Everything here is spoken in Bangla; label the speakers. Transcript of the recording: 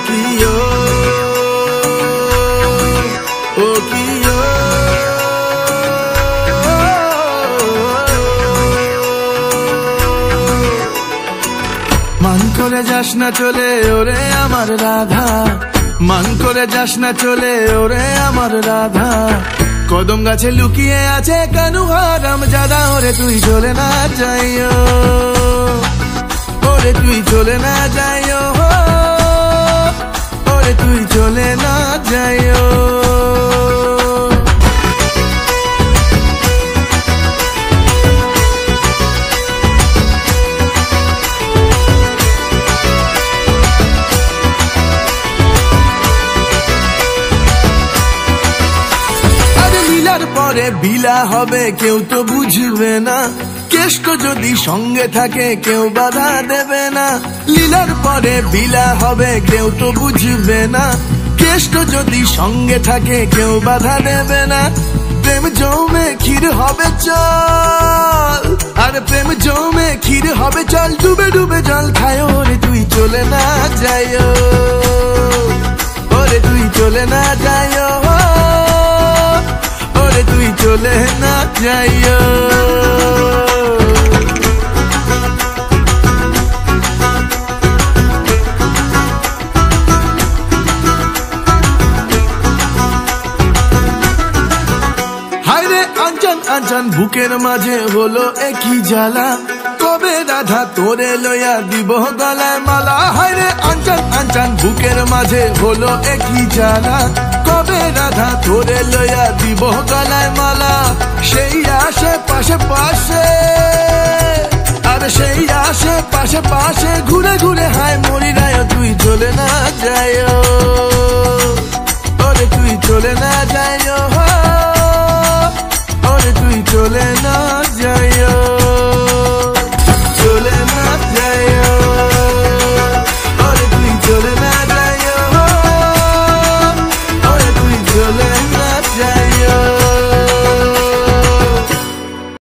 Speaker 1: কিও ও কিও মান করে যাস না চলে ওরে আমার রাধা, মান করে যাস না চলে ওরে আমার রাধা। কদম গাছে লুকিয়ে আছে কানু হারাম জাদা, ওরে তুই চলে না যাইও, ওরে তুই চলে না যাইও, ওরে তুই চলে না যাইও। পরে বিলা হবে কেউ তো বুঝবে না, কেষ্ট যদি সঙ্গে থাকে কেউ বাধা দেবে না। লীলার পরে বিলা হবে কেউ তো বুঝবে না, কেষ্ট যদি সঙ্গে থাকে কেউ বাধা দেবে না। প্রেম জমে ক্ষীর হবে চল, আর প্রেম জমে ক্ষীর হবে চল, ডুবে ডুবে জল খায়, ওরে তুই চলে না যাইও, ওরে তুই চলে না যাইও, ওরে তুই চলে না যাইও। হায়রে আঞ্জান আঞ্জান বুকের মাঝে হলো একই জ্বালা, কবে রাধা তোরে লইয়া দিব গলায় মালা। হায়রে আঞ্জান আঞ্জান বুকের মাঝে হলো একই জ্বালা, কবে রাধা তোরে লইয়া দিব গলায় মালা। সেই আসে পাশে পাশে, আর সেই আসে পাশে পাশে, ঘুরে ঘুরে হায় মরি রায়, তুই চলে না যাইও,